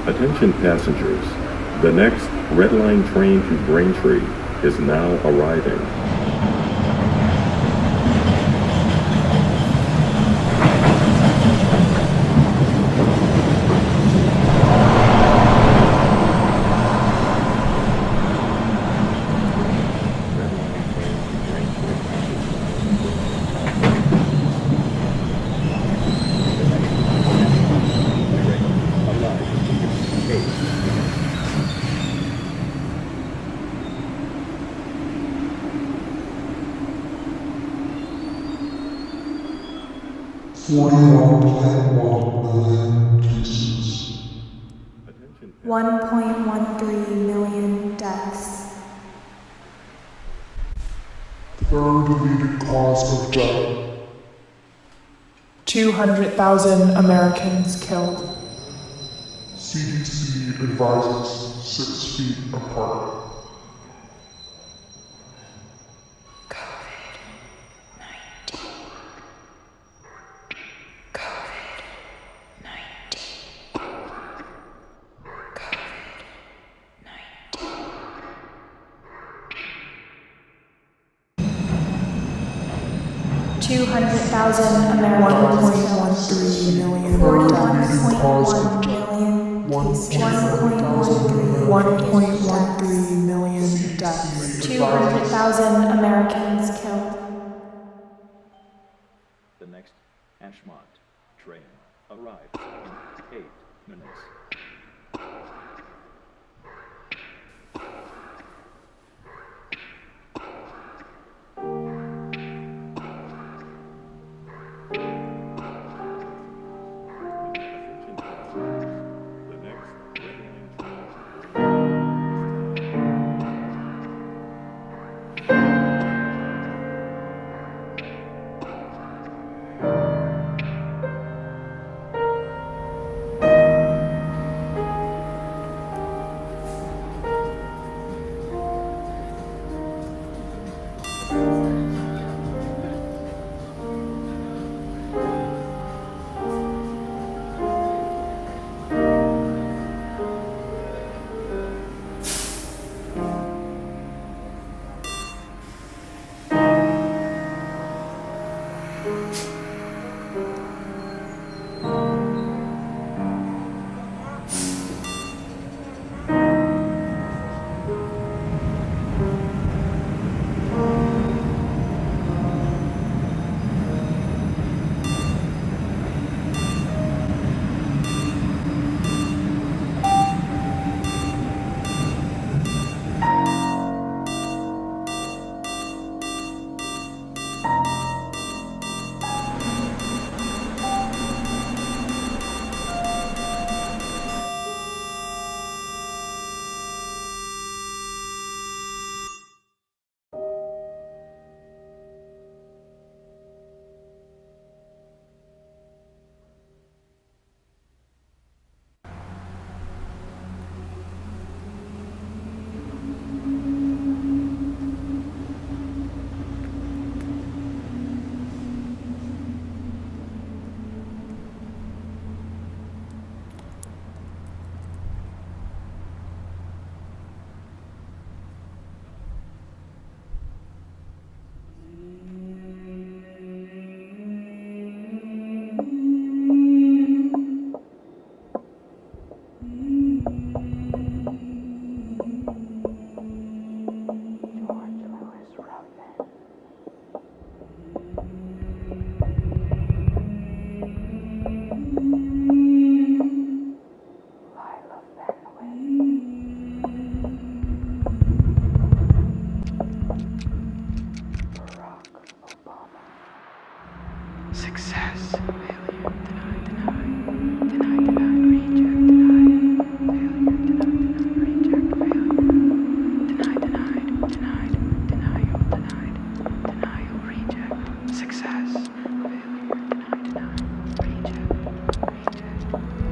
Attention passengers, the next Red Line train to Braintree is now arriving. Cases. 1.13 million deaths. Third leading cause of death. 200,000 Americans killed. CDC advises 6 feet apart. Americans killed. 1.13 million. 41.1 million cases. 1.13 million deaths. 200,000 Americans killed. The next Ashmont train arrives in 8 minutes. Success, failure, deny, deny, deny, deny, reject, deny, failure, deny, reject, failure, deny, denied, denied, denial, denied, denial, reject, success, failure, deny, reject,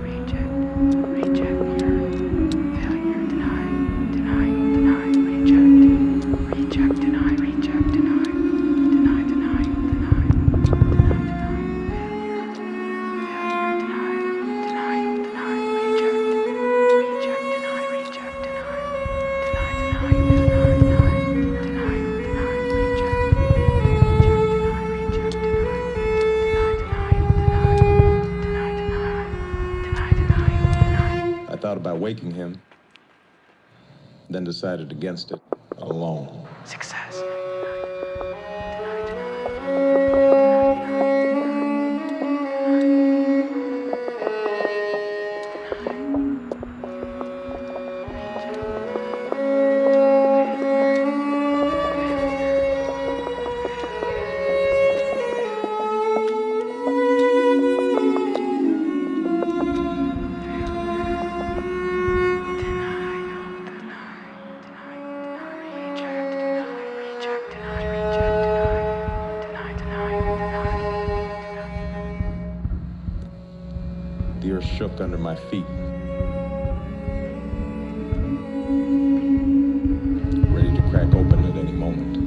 reject, reject, failure, deny, denial, deny, reject, reject, deny, reject, deny, deny, deny, deny. waking him, then decided against it alone. Success. The earth shook under my feet, ready to crack open at any moment.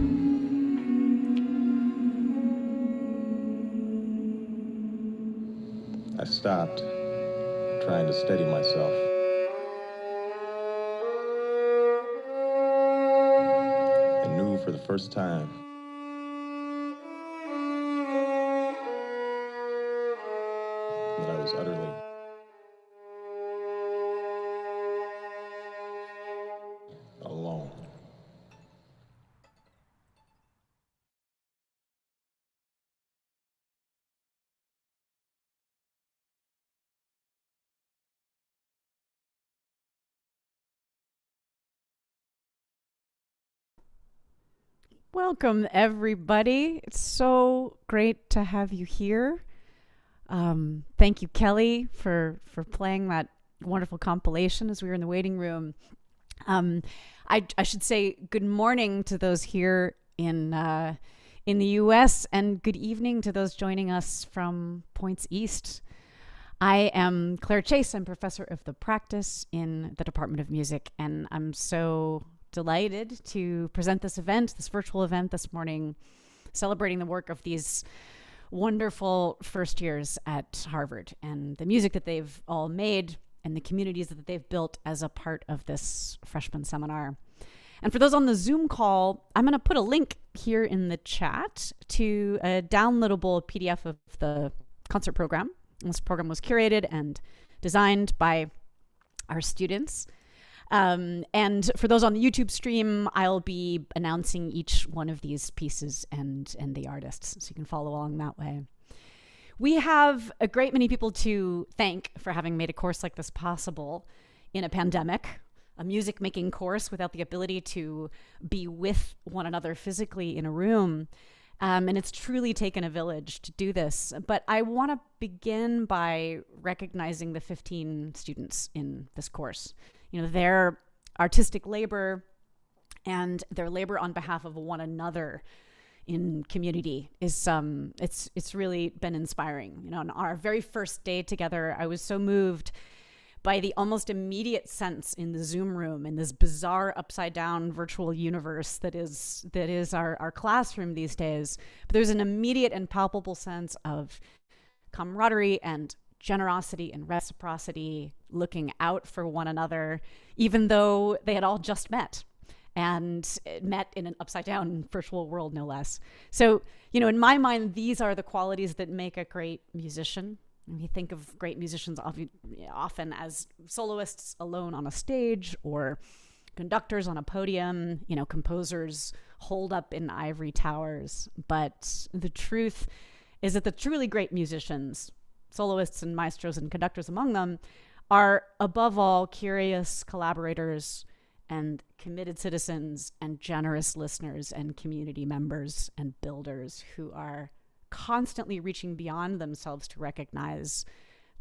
I stopped, trying to steady myself. And knew for the first time that I was utterly alone. Welcome, everybody. It's so great to have you here. Thank you, Kelly, for playing that wonderful compilation as we were in the waiting room. I should say good morning to those here in the U.S. and good evening to those joining us from points east. I am Claire Chase. I'm professor of the practice in the Department of Music, and I'm so delighted to present this event, this virtual event this morning, celebrating the work of these wonderful first years at Harvard and the music that they've all made and the communities that they've built as a part of this freshman seminar. And for those on the Zoom call, I'm going to put a link here in the chat to a downloadable PDF of the concert program. This program was curated and designed by our students. And for those on the YouTube stream, I'll be announcing each one of these pieces and the artists, so you can follow along that way. We have a great many people to thank for having made a course like this possible in a pandemic, a music making course without the ability to be with one another physically in a room. And it's truly taken a village to do this. But I want to begin by recognizing the 15 students in this course. You know, their artistic labor and their labor on behalf of one another in community is it's really been inspiring. You know, on our very first day together, I was so moved by the almost immediate sense in the Zoom room, in this bizarre upside down virtual universe that is our classroom these days. But there's an immediate and palpable sense of camaraderie and generosity and reciprocity, looking out for one another, even though they had all just met and met in an upside down virtual world, no less. So, you know, in my mind, these are the qualities that make a great musician. We think of great musicians often as soloists alone on a stage or conductors on a podium, you know, composers holed up in ivory towers. But the truth is that the truly great musicians, soloists and maestros and conductors among them, are above all curious collaborators and committed citizens and generous listeners and community members and builders who are constantly reaching beyond themselves to recognize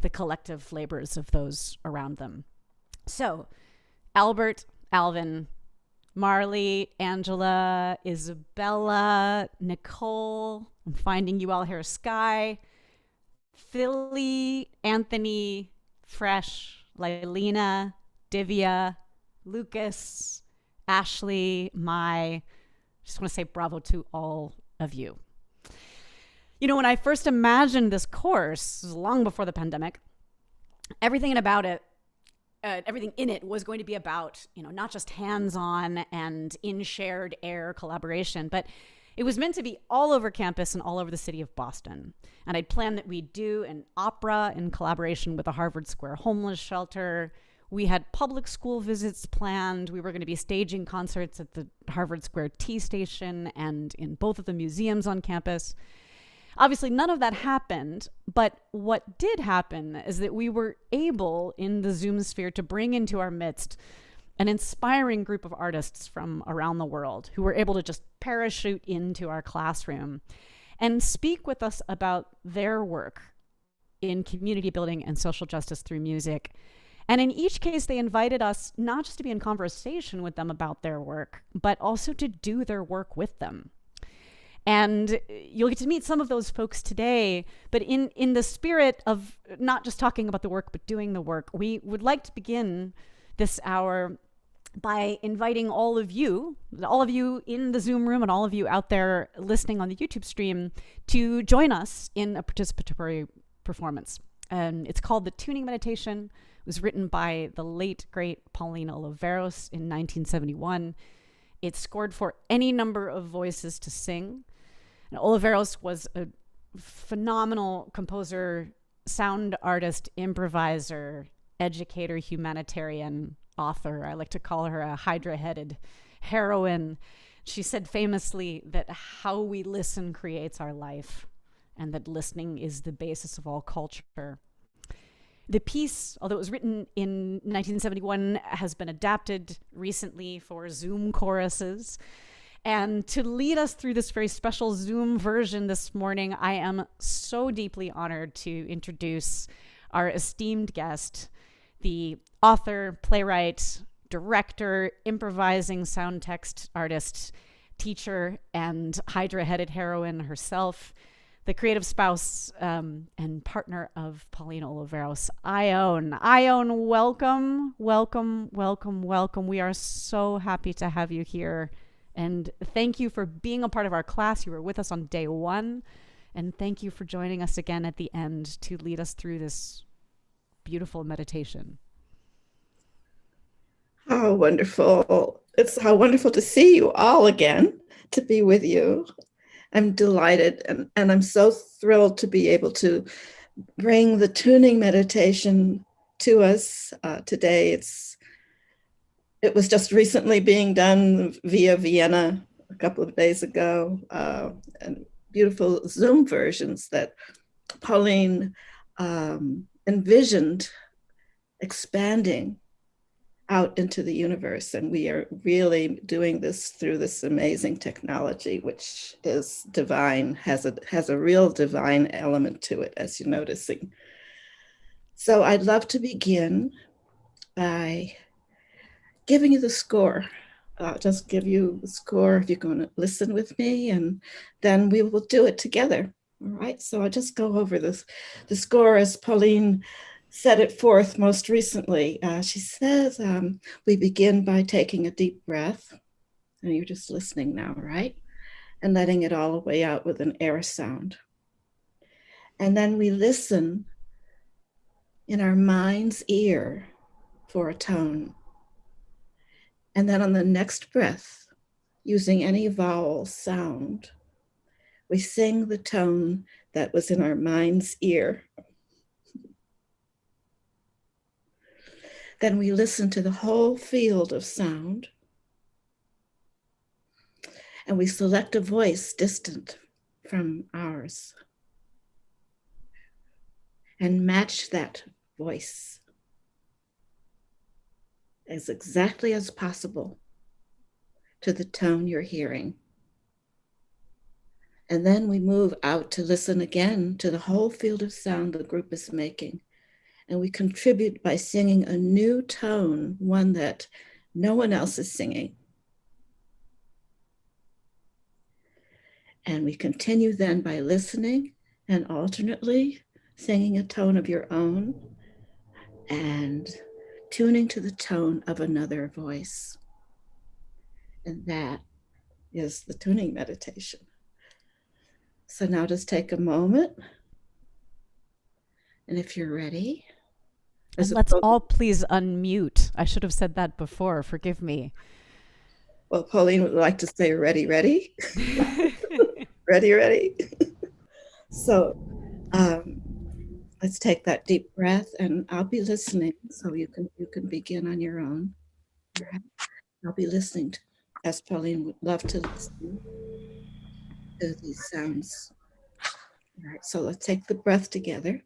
the collective labors of those around them. So, Albert, Alvin, Marley, Angela, Isabella, Nicole, I'm finding you all here, Sky, Philly, Anthony, Fresh, Lylena, Divya, Lucas, Ashley, Mai. Just want to say bravo to all of you. You know, when I first imagined this course, long before the pandemic, everything about it, everything in it was going to be about, you know, not just hands-on and in shared air collaboration, but it was meant to be all over campus and all over the city of Boston. And I'd planned that we'd do an opera in collaboration with the Harvard Square homeless shelter. We had public school visits planned. We were going to be staging concerts at the Harvard Square T station and in both of the museums on campus. Obviously, none of that happened, but what did happen is that we were able in the Zoom sphere to bring into our midst an inspiring group of artists from around the world who were able to just parachute into our classroom and speak with us about their work in community building and social justice through music. And in each case, they invited us not just to be in conversation with them about their work, but also to do their work with them. And you'll get to meet some of those folks today, but in the spirit of not just talking about the work, but doing the work, we would like to begin this hour by inviting all of you in the Zoom room and all of you out there listening on the YouTube stream to join us in a participatory performance. And it's called The Tuning Meditation. It was written by the late, great Pauline Oliveros in 1971. It's scored for any number of voices to sing. And Oliveros was a phenomenal composer, sound artist, improviser, educator, humanitarian, author. I like to call her a hydra-headed heroine. She said famously that how we listen creates our life, and that listening is the basis of all culture. The piece, although it was written in 1971, has been adapted recently for Zoom choruses. And to lead us through this very special Zoom version this morning, I am so deeply honored to introduce our esteemed guest, the author, playwright, director, improvising sound text artist, teacher, and hydra-headed heroine herself, the creative spouse and partner of Pauline Oliveros, Ione. Ione, welcome, welcome, welcome, welcome. We are so happy to have you here. And thank you for being a part of our class. You were with us on day one. And thank you for joining us again at the end to lead us through this beautiful meditation. How wonderful. It's how wonderful to see you all again, to be with you. I'm delighted and I'm so thrilled to be able to bring the tuning meditation to us today. It was just recently being done via Vienna a couple of days ago, and beautiful Zoom versions that Pauline envisioned expanding out into the universe. And we are really doing this through this amazing technology, which is divine, has a real divine element to it, as you're noticing. So I'd love to begin by giving you the score. Just give you the score if you're going to listen with me, and then we will do it together. All right, so I'll just go over this. The score as Pauline set it forth most recently. She says, we begin by taking a deep breath, and you're just listening now, right? And letting it all the way out with an air sound. And then we listen in our mind's ear for a tone. And then on the next breath, using any vowel sound, we sing the tone that was in our mind's ear. Then we listen to the whole field of sound, and we select a voice distant from ours and match that voice as exactly as possible to the tone you're hearing. And then we move out to listen again to the whole field of sound the group is making. And we contribute by singing a new tone, one that no one else is singing. And we continue then by listening and alternately singing a tone of your own and tuning to the tone of another voice. And that is the tuning meditation. So now just take a moment. And if you're ready, and let's all please unmute. I should have said that before. Forgive me. Well, Pauline would like to say, ready, ready. Ready, ready. So let's take that deep breath, and I'll be listening, so you can begin on your own. All right. I'll be listening to, as Pauline would love to listen to these sounds. All right, so let's take the breath together.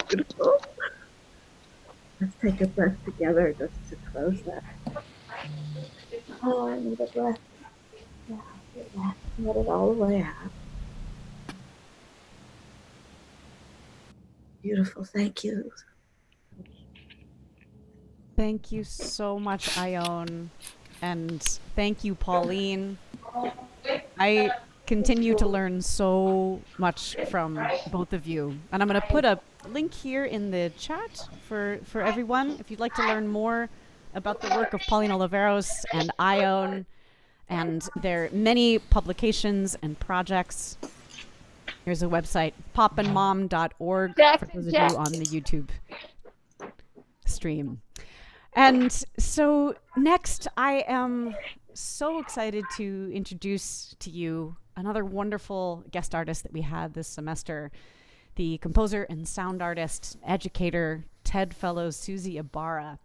Beautiful. Let's take a breath together just to close that. Oh, I need a breath. Yeah, let it all the way out. Beautiful. Thank you. Thank you so much, Ione. And thank you, Pauline. I continue to learn so much from both of you. And I'm going to put a link here in the chat for everyone. If you'd like to learn more about the work of Pauline Oliveros and Ione and their many publications and projects. Here's a website, popandmom.org, for those of you on the YouTube stream. And so next, I am so excited to introduce to you another wonderful guest artist that we had this semester, the composer and sound artist, educator, TED Fellow, Susie Ibarra.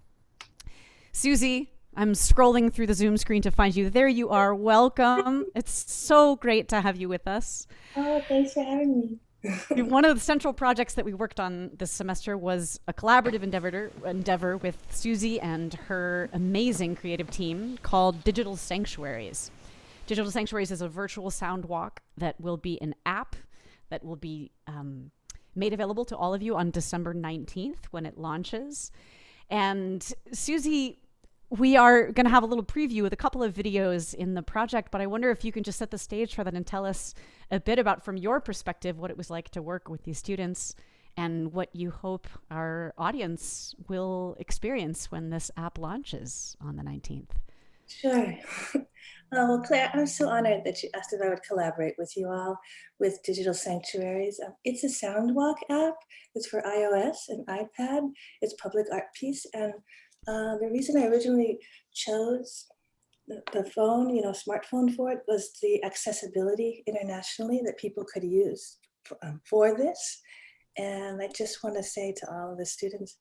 Susie, I'm scrolling through the Zoom screen to find you. There you are. Welcome. It's so great to have you with us. Oh, thanks for having me. One of the central projects that we worked on this semester was a collaborative endeavor with Susie and her amazing creative team called Digital Sanctuaries. Digital Sanctuaries is a virtual sound walk that will be an app that will be made available to all of you on December 19th when it launches. And Susie, we are going to have a little preview with a couple of videos in the project, but I wonder if you can just set the stage for that and tell us a bit about, from your perspective, what it was like to work with these students and what you hope our audience will experience when this app launches on the 19th. Sure. Well, Claire, I'm so honored that you asked if I would collaborate with you all with Digital Sanctuaries. It's a sound walk app. It's for iOS and iPad. It's a public art piece. And the reason I originally chose the phone, smartphone for it, was the accessibility internationally that people could use for this. And I just want to say to all of the students,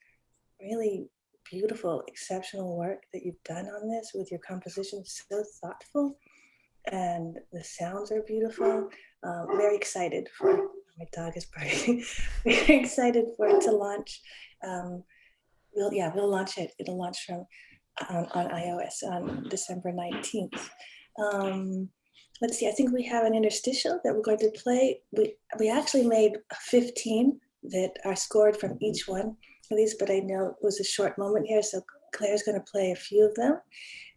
really beautiful, exceptional work that you've done on this with your composition, so thoughtful, and the sounds are beautiful. Very excited for, my dog is barking, very excited for it to launch. We'll launch it. It'll launch on iOS on December 19th. Let's see, I think we have an interstitial that we're going to play. We actually made 15 that are scored from each one of these, but I know it was a short moment here, so Claire's going to play a few of them.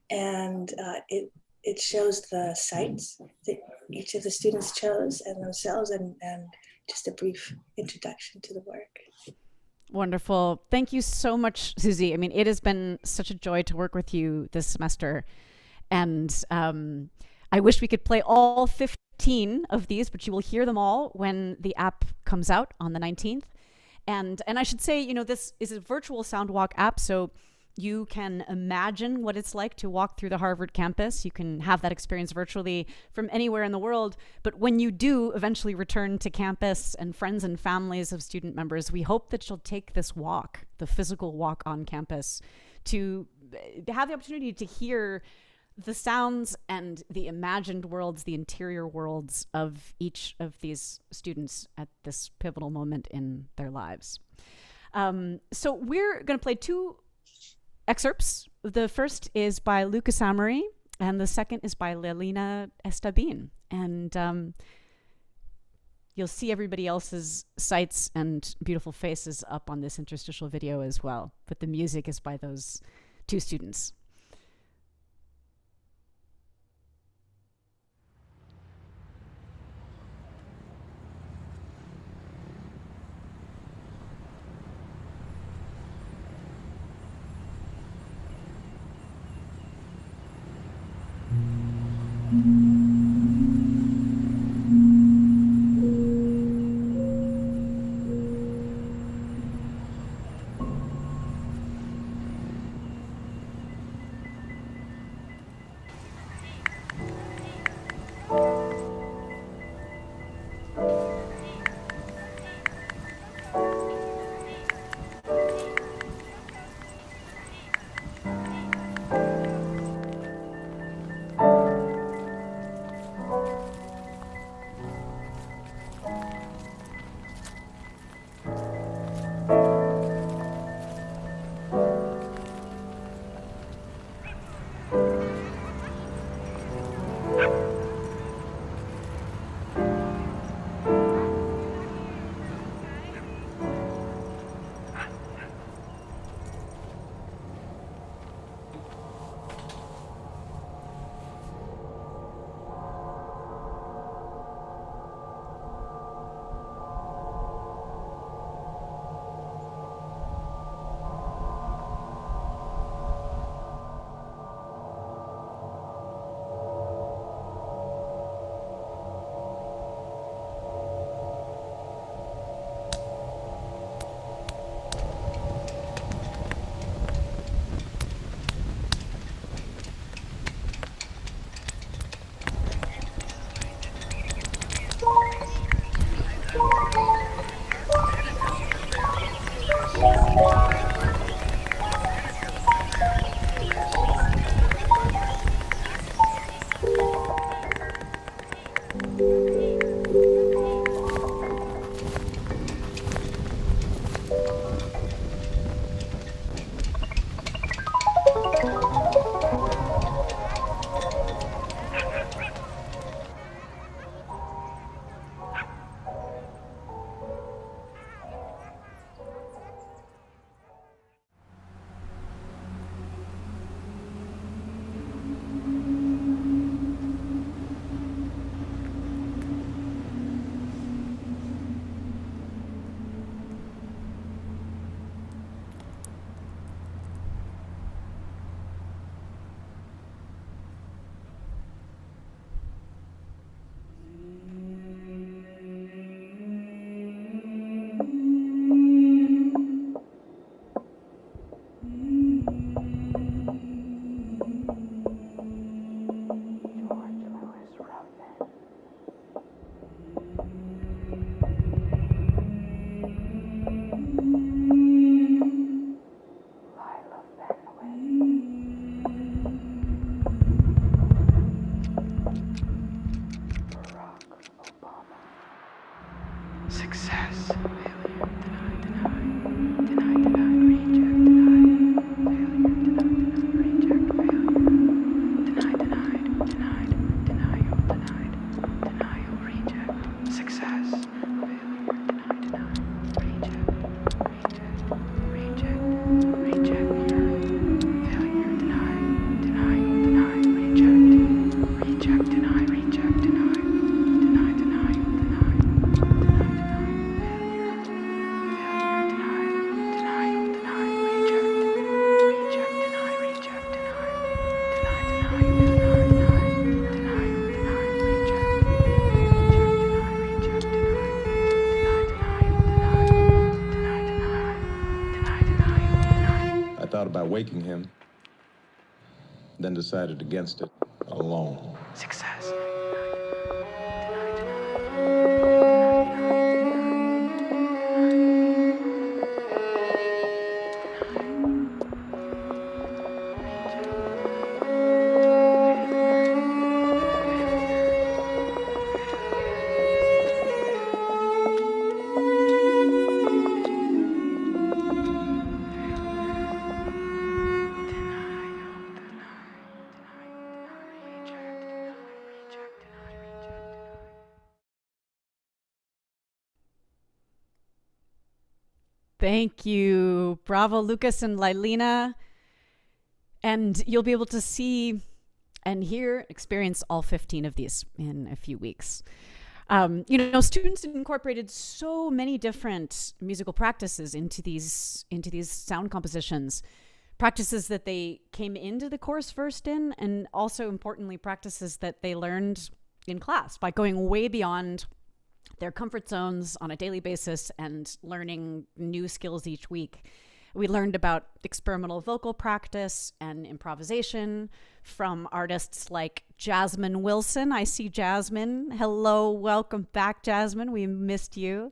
And it shows the sites that each of the students chose and themselves, and just a brief introduction to the work. Wonderful. Thank you so much, Susie. I mean, it has been such a joy to work with you this semester. And I wish we could play all 15 of these, but you will hear them all when the app comes out on the 19th. And I should say, this is a virtual Soundwalk app, so you can imagine what it's like to walk through the Harvard campus. You can have that experience virtually from anywhere in the world. But when you do eventually return to campus and friends and families of student members, we hope that you'll take this walk, the physical walk on campus, to have the opportunity to hear the sounds and the imagined worlds, the interior worlds of each of these students at this pivotal moment in their lives. So we're going to play two excerpts. The first is by Lucas Amory, and the second is by Lelina Estabin. And you'll see everybody else's sites and beautiful faces up on this interstitial video as well. But the music is by those two students. thought about waking him, then decided against it alone. Success. Thank you. Bravo, Lucas and Lylena. And you'll be able to see and hear, experience all 15 of these in a few weeks. Students incorporated so many different musical practices into these sound compositions, practices that they came into the course versed in, and also importantly, practices that they learned in class by going way beyond their comfort zones on a daily basis and learning new skills each week. We learned about experimental vocal practice and improvisation from artists like Jasmine Wilson. I see Jasmine. Hello, welcome back, Jasmine. We missed you.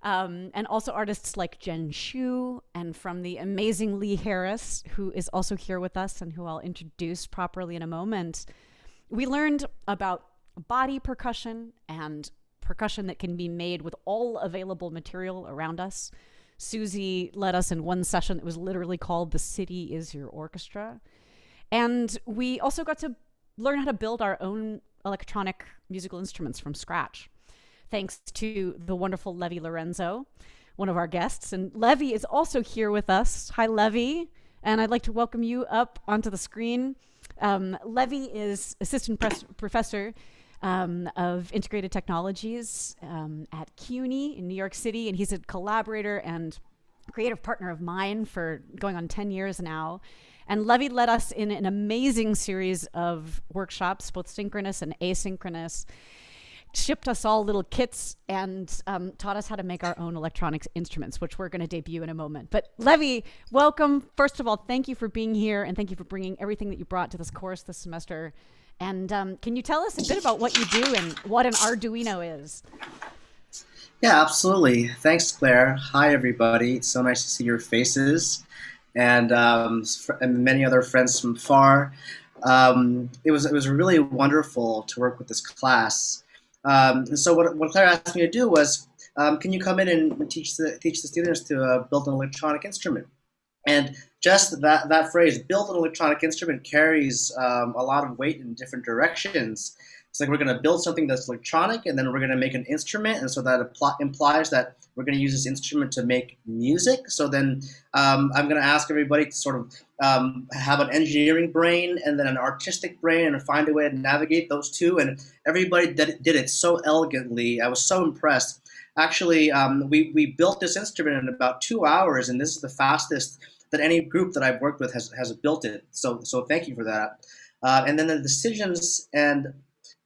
And also artists like Jen Shu, and from the amazing Lee Harris, who is also here with us and who I'll introduce properly in a moment. We learned about body percussion and percussion that can be made with all available material around us. Susie led us in one session that was literally called The City Is Your Orchestra. And we also got to learn how to build our own electronic musical instruments from scratch, thanks to the wonderful Levi Lorenzo, one of our guests. And Levi is also here with us. Hi, Levi. And I'd like to welcome you up onto the screen. Levi is assistant professor of integrated technologies at CUNY in New York City, and he's a collaborator and creative partner of mine for going on 10 years now. And Levi led us in an amazing series of workshops, both synchronous and asynchronous, shipped us all little kits, and taught us how to make our own electronic instruments, which we're going to debut in a moment. But Levi, welcome. First of all, thank you for being here, and thank you for bringing everything that you brought to this course this semester. And can you tell us a bit about what you do and what an Arduino is? Yeah, absolutely. Thanks, Claire. Hi, everybody. It's so nice to see your faces and many other friends from far. It was really wonderful to work with this class. So what Claire asked me to do was, can you come in and teach the students to build an electronic instrument? And just that phrase, build an electronic instrument, carries a lot of weight in different directions. It's like we're going to build something that's electronic, and then we're going to make an instrument, and so that implies that we're going to use this instrument to make music. So then I'm going to ask everybody to sort of have an engineering brain and then an artistic brain and find a way to navigate those two. And everybody did it so elegantly. I was so impressed. Actually, we built this instrument in about 2 hours, and this is the fastest that any group that I've worked with has built it. So thank you for that. And then the decisions and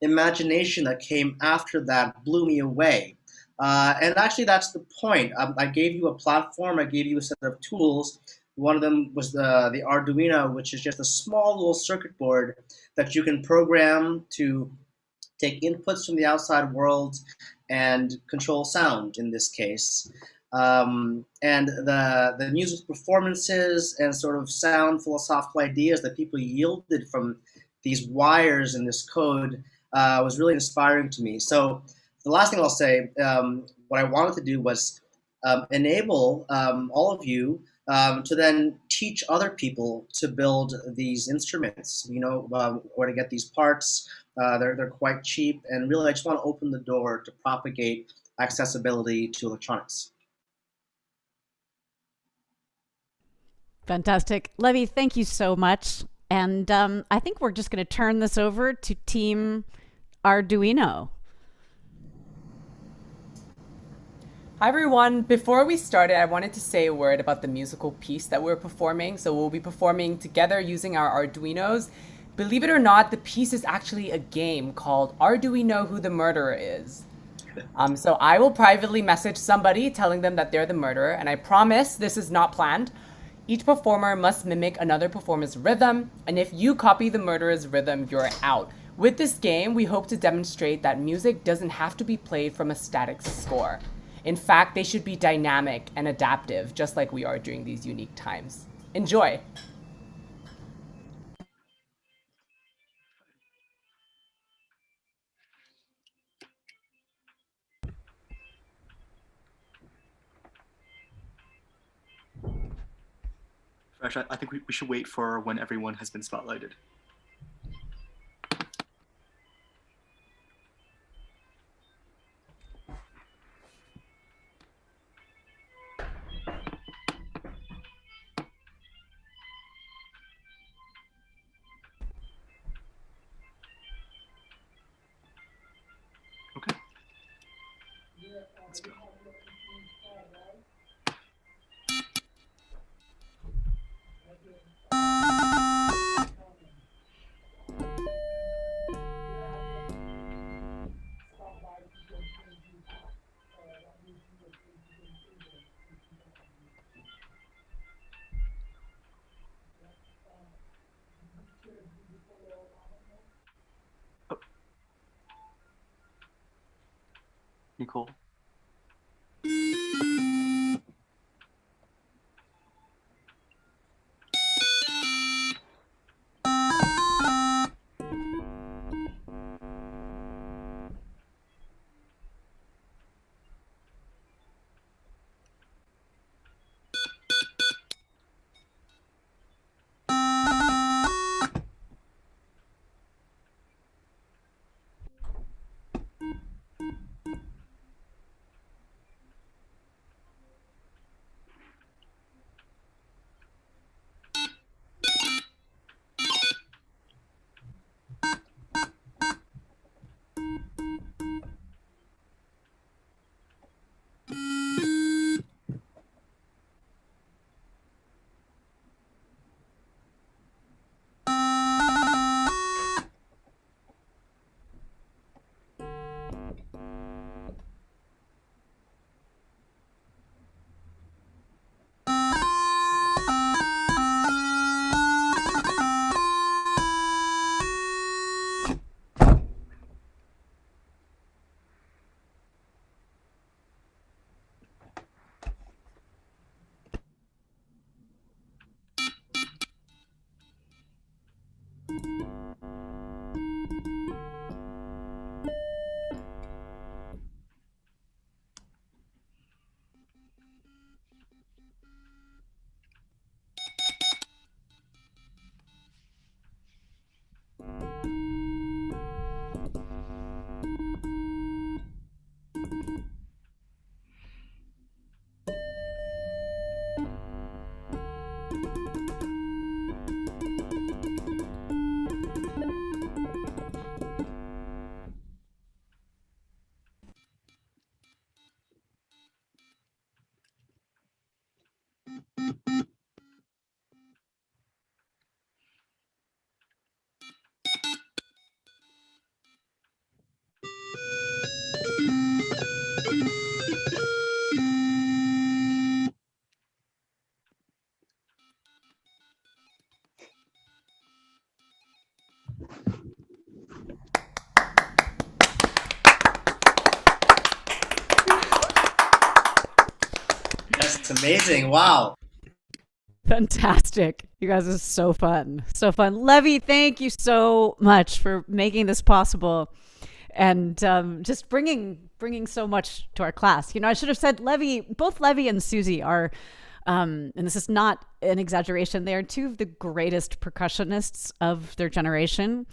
imagination that came after that blew me away. And actually, that's the point. I gave you a platform. I gave you a set of tools. One of them was the Arduino, which is just a small little circuit board that you can program to take inputs from the outside world and control sound in this case. And the music performances and sort of sound philosophical ideas that people yielded from these wires in this code was really inspiring to me. So the last thing I'll say, what I wanted to do was enable all of you to then teach other people to build these instruments. You know where to get these parts. They're quite cheap, and really I just want to open the door to propagate accessibility to electronics. Fantastic. Levi, thank you so much. And I think we're just going to turn this over to Team Arduino. Hi everyone, before we started, I wanted to say a word about the musical piece that we're performing. So we'll be performing together using our Arduinos. Believe it or not, the piece is actually a game called Arduino Who the Murderer Is. So I will privately message somebody telling them that they're the murderer, and I promise this is not planned. Each performer must mimic another performer's rhythm, and if you copy the murderer's rhythm, you're out. With this game, we hope to demonstrate that music doesn't have to be played from a static score. In fact, they should be dynamic and adaptive, just like we are during these unique times. Enjoy! Fresh, I think we should wait for when everyone has been spotlighted. Okay. Let's go. Oh. Nicole. That's amazing. Wow. Fantastic. You guys are so fun. So fun. Levy, thank you so much for making this possible and just bringing so much to our class. You know, I should have said Levy, both Levy and Susie are, and this is not an exaggeration, they are two of the greatest percussionists of their generation.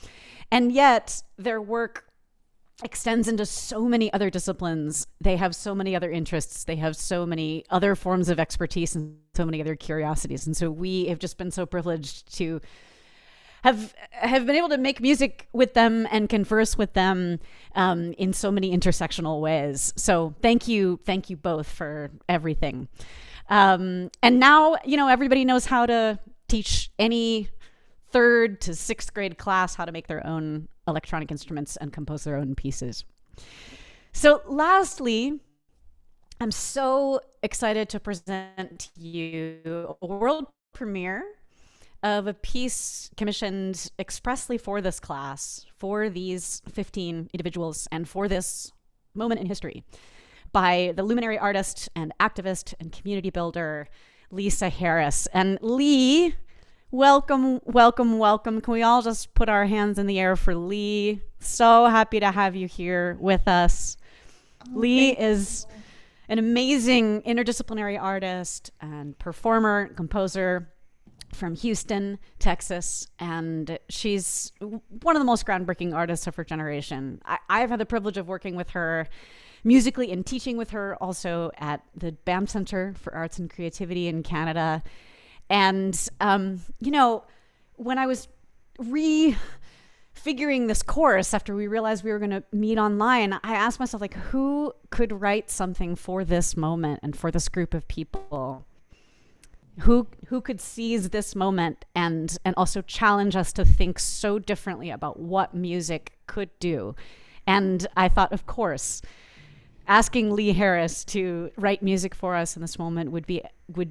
And yet their work extends into so many other disciplines. They have so many other interests. They have so many other forms of expertise and so many other curiosities. And so we have just been so privileged to have been able to make music with them and converse with them in so many intersectional ways. So thank you both for everything. And now, you know, everybody knows how to teach any 3rd to 6th grade class how to make their own electronic instruments and compose their own pieces. So lastly, I'm so excited to present to you a world premiere of a piece commissioned expressly for this class, for these 15 individuals, and for this moment in history by the luminary artist and activist and community builder, Lisa Harris. And Lee, welcome, welcome, welcome. Can we all just put our hands in the air for Lee? So happy to have you here with us. Lee is an amazing interdisciplinary artist and performer, composer from Houston, Texas, and she's one of the most groundbreaking artists of her generation. I've had the privilege of working with her musically and teaching with her also at the BAM Center for Arts and Creativity in Canada. And, you know, when I was figuring this course after we realized we were going to meet online, I asked myself, like, who could write something for this moment and for this group of people? Who could seize this moment and also challenge us to think so differently about what music could do? And I thought, of course, asking Lee Harris to write music for us in this moment would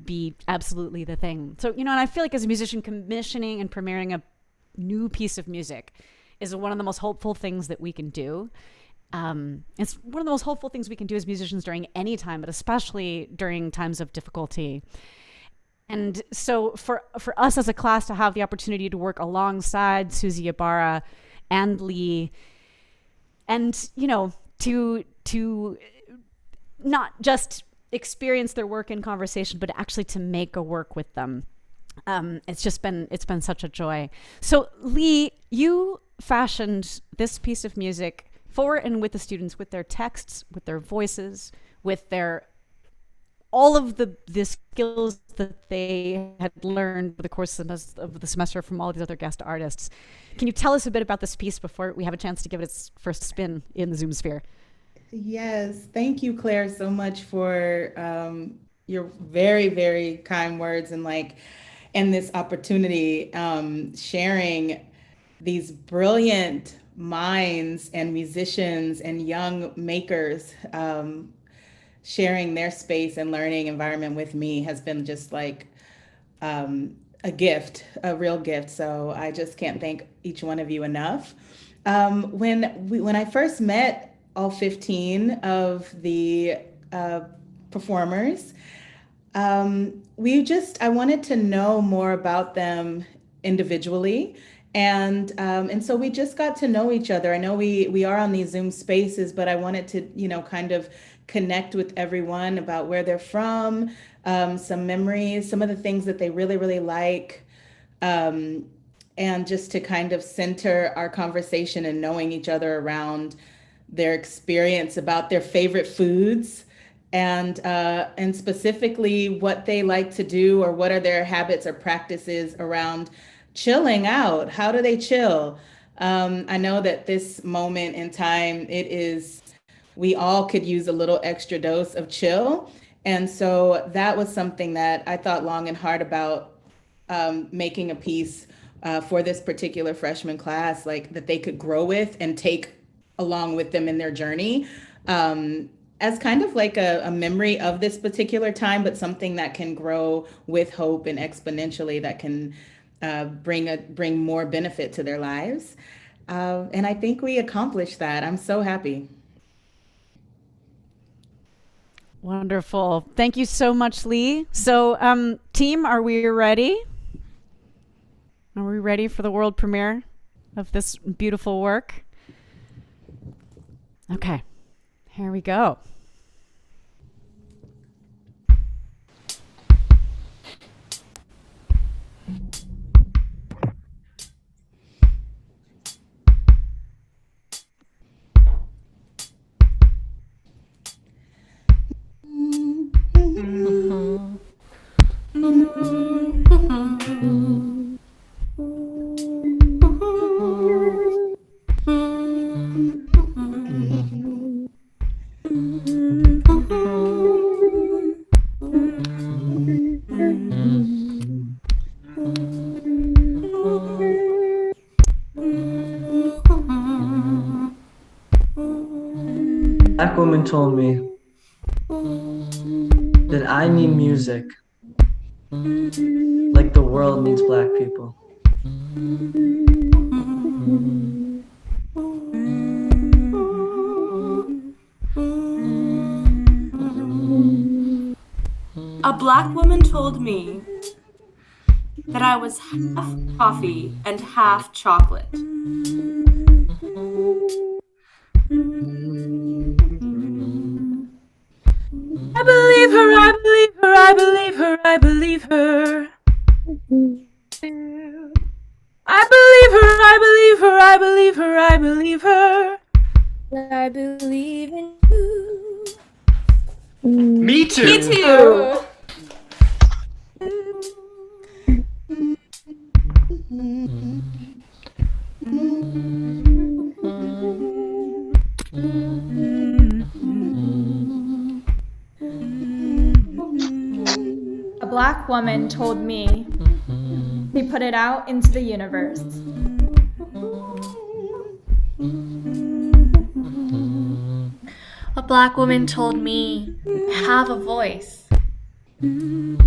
be absolutely the thing. So, you know, and I feel like as a musician, commissioning and premiering a new piece of music is one of the most hopeful things that we can do. It's one of the most hopeful things we can do as musicians during any time, but especially during times of difficulty. And so for us as a class to have the opportunity to work alongside Susie Ibarra and Lee, and, you know, to not just experience their work in conversation, but actually to make a work with them. It's been such a joy. So Lee, you fashioned this piece of music for and with the students, with their texts, with their voices, with their all of the skills that they had learned over the course of the semester from all these other guest artists. Can you tell us a bit about this piece before we have a chance to give it its first spin in the Zoom sphere? Yes, thank you, Claire, so much for your very, very kind words and this opportunity, sharing these brilliant minds and musicians and young makers sharing their space and learning environment with me has been just like a gift, a real gift. So I just can't thank each one of you enough. When I first met all 15 of the performers, I wanted to know more about them individually. And so we just got to know each other. I know we are on these Zoom spaces, but I wanted to, you know, kind of connect with everyone about where they're from, some memories, some of the things that they really, really like, and just to kind of center our conversation and knowing each other around their experience about their favorite foods and specifically what they like to do or what are their habits or practices around chilling out. How do they chill? I know that this moment in time, we all could use a little extra dose of chill. And so that was something that I thought long and hard about, making a piece for this particular freshman class, like that they could grow with and take along with them in their journey, as kind of like a memory of this particular time, but something that can grow with hope and exponentially that can bring more benefit to their lives. And I think we accomplished that. I'm so happy. Wonderful. Thank you so much, Lee. So, team, are we ready? Are we ready for the world premiere of this beautiful work? Okay, here we go. Black woman told me that I need music like the world needs Black people. A Black woman told me that I was half coffee and half chocolate. I believe her, I believe her, I believe her, I believe her. I believe her, I believe her, I believe her, I believe her. I believe in you. Me too. Me too. A Black woman told me we put it out into the universe. A Black woman told me I have a voice. And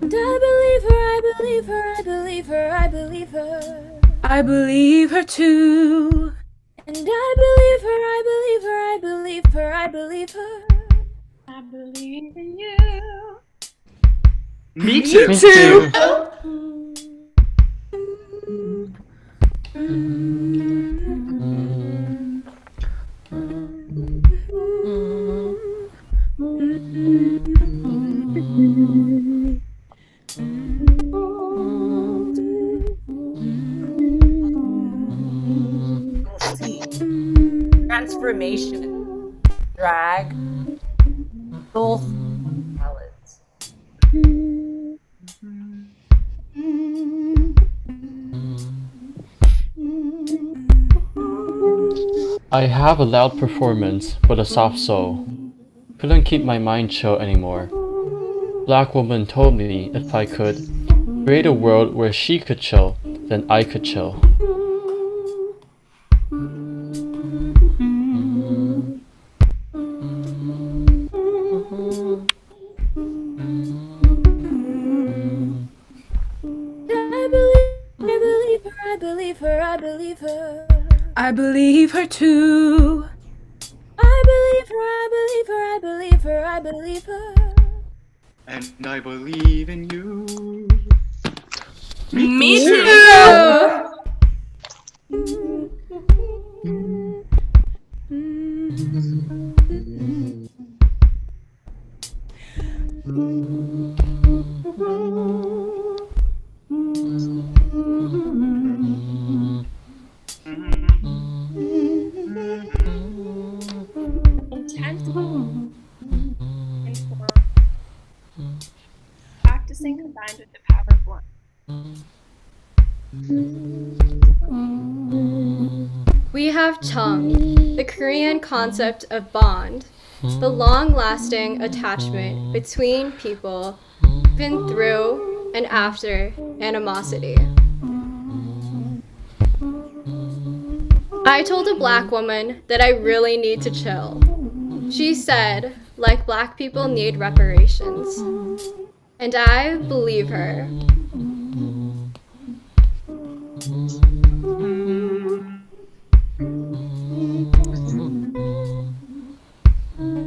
I believe her, I believe her, I believe her, I believe her. I believe her too. And I believe her, I believe her, I believe her, I believe her. I believe in you. Me too. Me too. Transformation, drag, soul ballads. I have a loud performance, but a soft soul. Couldn't keep my mind chill anymore. Black woman told me if I could create a world where she could chill, then I could chill. I believe her, I believe her. I believe her too. I believe her, I believe her, I believe her, I believe her. And I believe in you. Me too. Practicing combined with the power of one. We have chung, the Korean concept of bond, the long-lasting attachment between people, even through and after animosity. I told a Black woman that I really need to chill. She said, like Black people need reparations. And I believe her.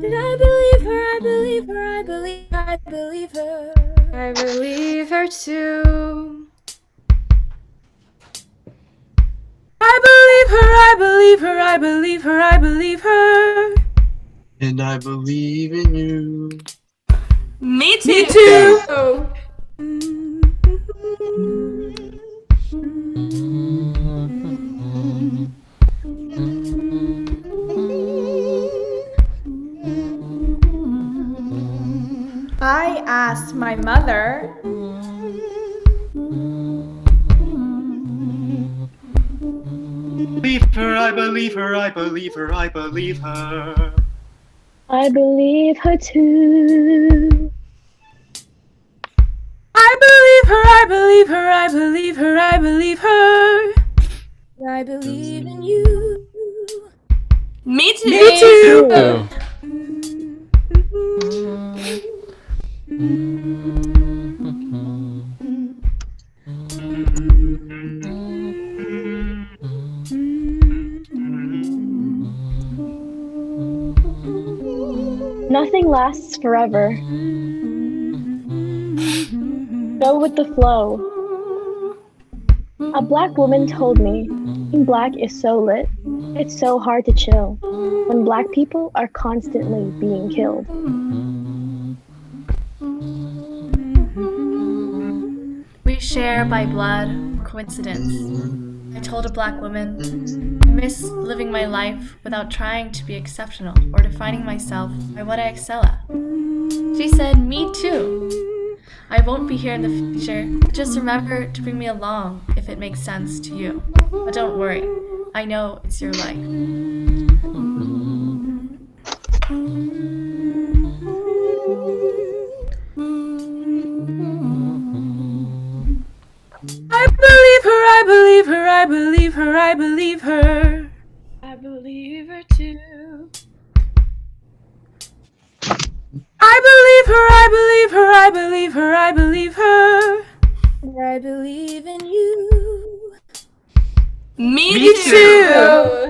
Did I believe her? I believe her. I believe her. I believe her too. I believe her, I believe her, I believe her, I believe her. And I believe in you. Me too. Me too. I asked my mother. Believe her, I believe her, I believe her, I believe her. I believe her too. I believe her, I believe her, I believe her, I believe her. I believe in you. Me too. Me too. Nothing lasts forever. Go with the flow. A black woman told me, being black is so lit. It's so hard to chill when black people are constantly being killed. We share by blood, coincidence. I told a black woman, I miss living my life without trying to be exceptional or defining myself by what I excel at. She said, me too. I won't be here in the future, but just remember to bring me along if it makes sense to you. But don't worry, I know it's your life. I believe her, I believe her, I believe her, I believe her. I believe her too. I believe her, I believe her, I believe her, I believe her. I believe in you. Me too.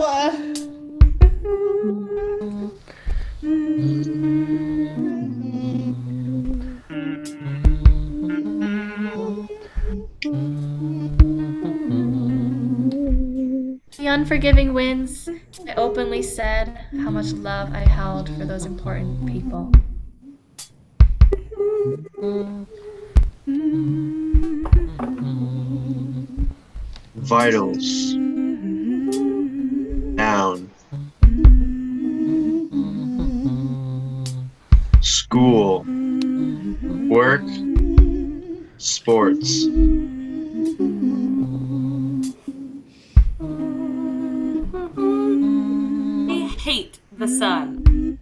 The unforgiving winds, I openly said how much love I held for those important people. Vitals. Down. School. Work. Sports. I hate the sun.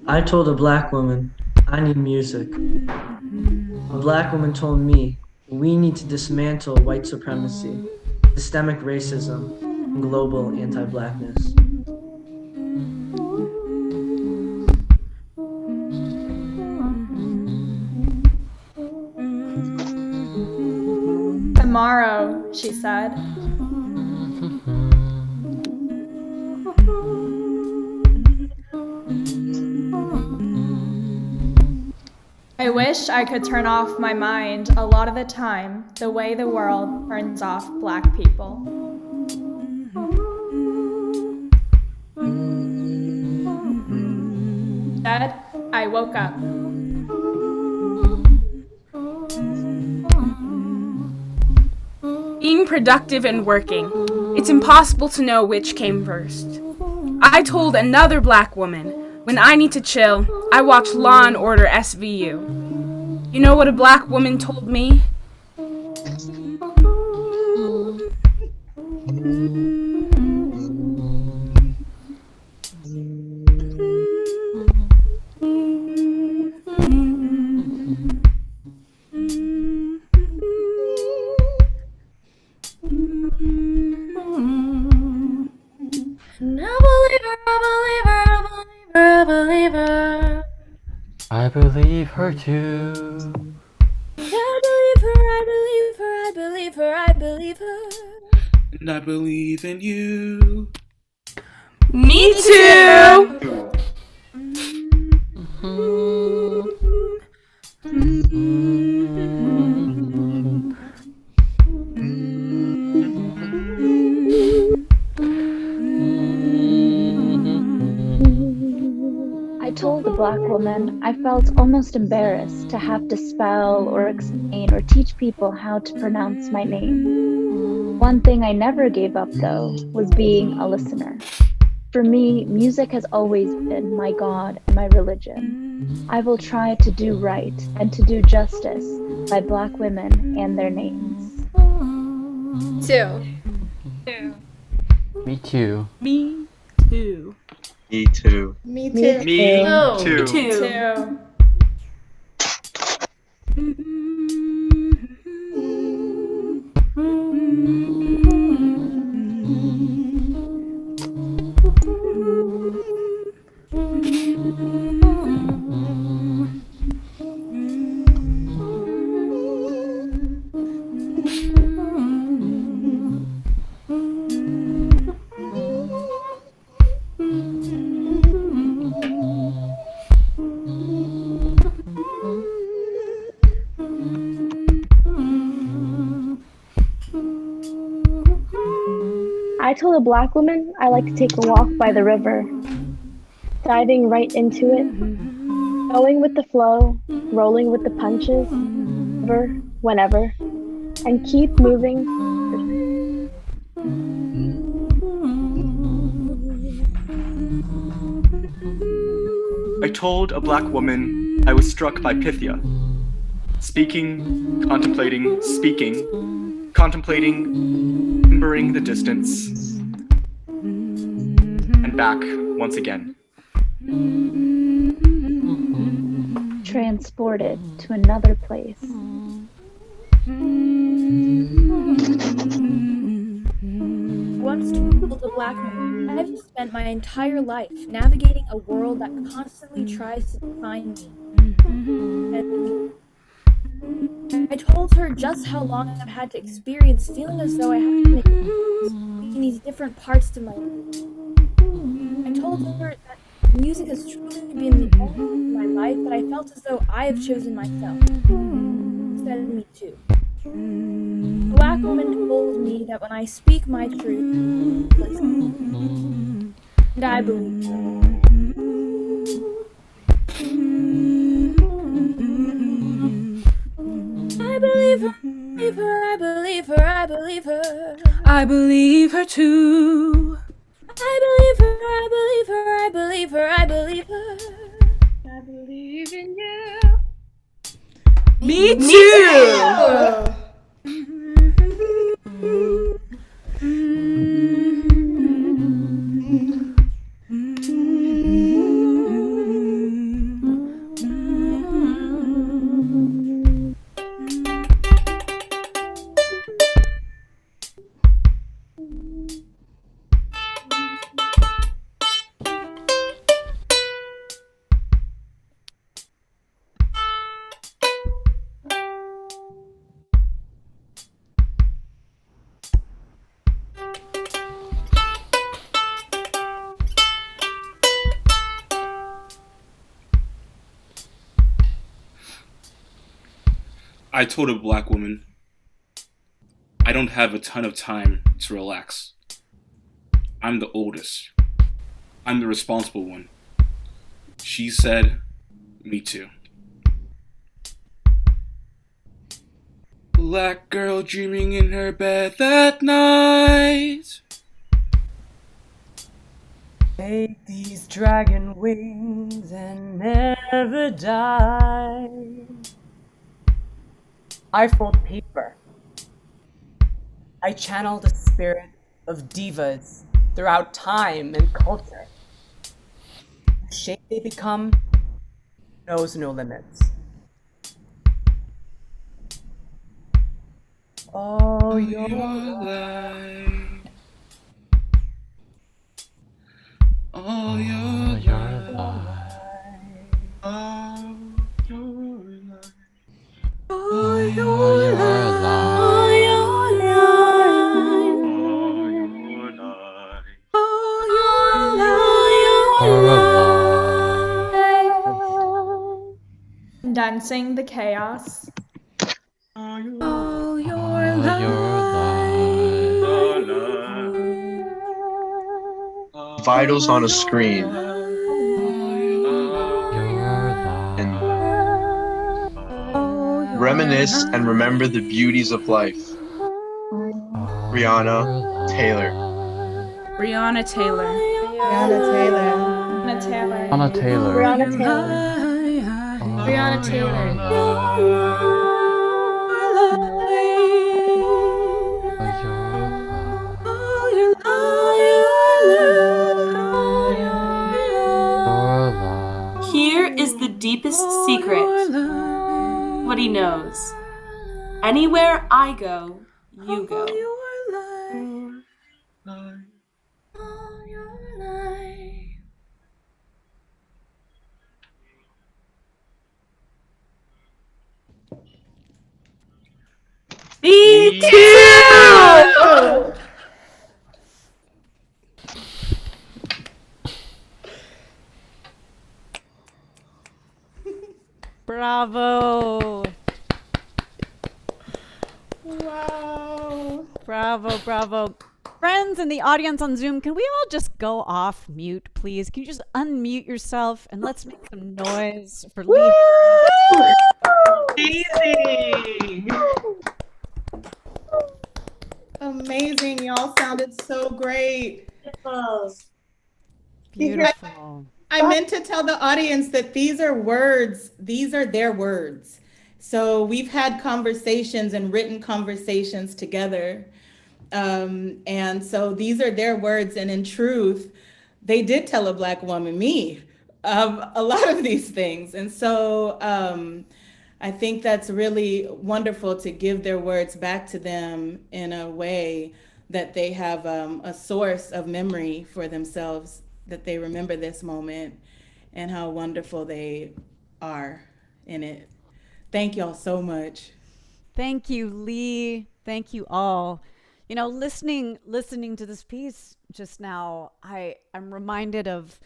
I told a black woman, I need music. A black woman told me, we need to dismantle white supremacy, systemic racism, and global anti-blackness. Tomorrow, she said. I wish I could turn off my mind a lot of the time, the way the world turns off black people. Instead, I woke up. Being productive and working. It's impossible to know which came first. I told another black woman, when I need to chill, I watch Law and Order SVU. You know what a black woman told me? I believe her too. I believe her, I believe her, I believe her, I believe her. And I believe in you. Me too. I told the black woman I felt almost embarrassed to have to spell or explain or teach people how to pronounce my name. One thing I never gave up, though, was being a listener. For me, music has always been my God and my religion. I will try to do right and to do justice by black women and their names. Two. Me too. Me too. Me too. Me Me too. too. Me too. Two. I told a black woman I like to take a walk by the river, diving right into it, going with the flow, rolling with the punches, ever, whenever, and keep moving. I told a black woman I was struck by Pythia. Speaking, contemplating, remembering the distance, and back once again. Transported to another place. Once told a black woman, I've spent my entire life navigating a world that constantly tries to define me. I told her just how long I've had to experience feeling as though I have to make between these different parts to my life. I told her that music has truly been the only thing in my life that I felt as though I have chosen myself. She said me too. The black woman told me that when I speak my truth, listen. And I believe her. I believe her, I believe her, I believe her. I believe her too. I believe her, I believe her, I believe her, I believe her. I believe in you. Me too. I told a black woman, I don't have a ton of time to relax. I'm the oldest. I'm the responsible one. She said, me too. Black girl dreaming in her bed that night. Take these dragon wings and never die. I fold paper. I channel the spirit of divas throughout time and culture. The shape they become knows no limits. All your life. All your life. All your life. All your life. All your Condensing the chaos. All your life. Vitals on a screen. And reminisce and remember the beauties of life. Breonna Taylor. Breonna Taylor. Breonna Taylor. Breonna Taylor. Breonna Taylor. Breonna Taylor. Breonna Taylor. Here is the deepest secret. What he knows. Anywhere I go, you go. Bravo. Wow. Bravo, bravo. Friends in the audience on Zoom, can we all just go off mute, please? Can you just unmute yourself and let's make some noise for Lee? Amazing. Amazing. Y'all sounded so great. Beautiful. I meant to tell the audience that these are words, these are their words. So we've had conversations and written conversations together. And so these are their words. And in truth, they did tell a Black woman, me, a lot of these things. And so I think that's really wonderful to give their words back to them in a way that they have a source of memory for themselves, that they remember this moment and how wonderful they are in it. Thank y'all so much. Thank you, Lee. Thank you all. You know, listening to this piece just now, I'm reminded of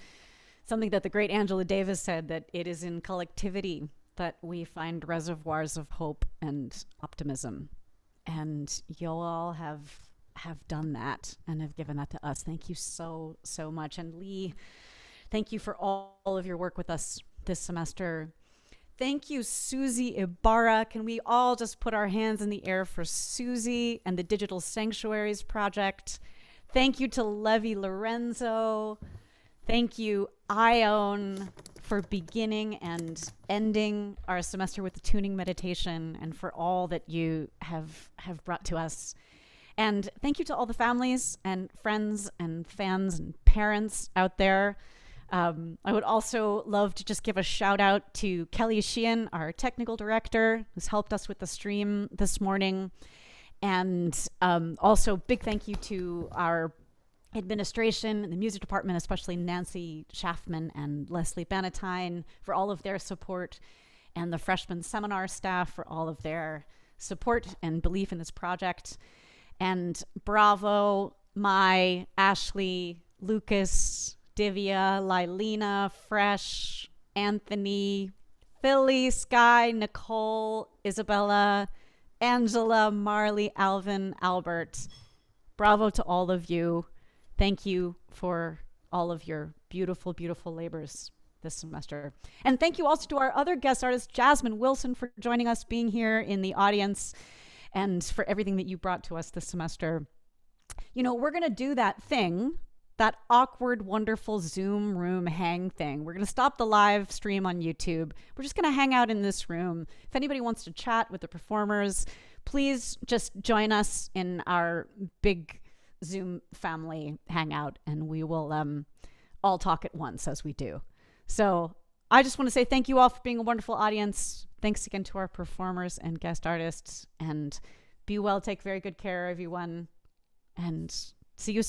something that the great Angela Davis said, that it is in collectivity that we find reservoirs of hope and optimism. And you all have done that and have given that to us. Thank you so much. And Lee, thank you for all of your work with us this semester. Thank you, Susie Ibarra. Can we all just put our hands in the air for Susie and the Digital Sanctuaries Project? Thank you to Levi Lorenzo. Thank you, Ione, for beginning and ending our semester with the tuning meditation, and for all that you have brought to us. And thank you to all the families and friends and fans and parents out there. I would also love to just give a shout out to Kelly Sheehan, our technical director, who's helped us with the stream this morning. And also big thank you to our administration and the music department, especially Nancy Schaffman and Leslie Bannatyne, for all of their support, and the freshman seminar staff for all of their support and belief in this project. And bravo, Mai, Ashley, Lucas, Divya, Lylena, Fresh, Anthony, Philly, Sky, Nicole, Isabella, Angela, Marley, Alvin, Albert. Bravo to all of you. Thank you for all of your beautiful, beautiful labors this semester. And thank you also to our other guest artist, Jasmine Wilson, for joining us, being here in the audience, and for everything that you brought to us this semester. You know, we're going to do that thing, that awkward, wonderful Zoom room hang thing. We're going to stop the live stream on YouTube. We're just going to hang out in this room. If anybody wants to chat with the performers, please just join us in our big Zoom family hangout, and we will all talk at once as we do. So I just want to say thank you all for being a wonderful audience. Thanks again to our performers and guest artists, and be well, take very good care, everyone, and see you soon.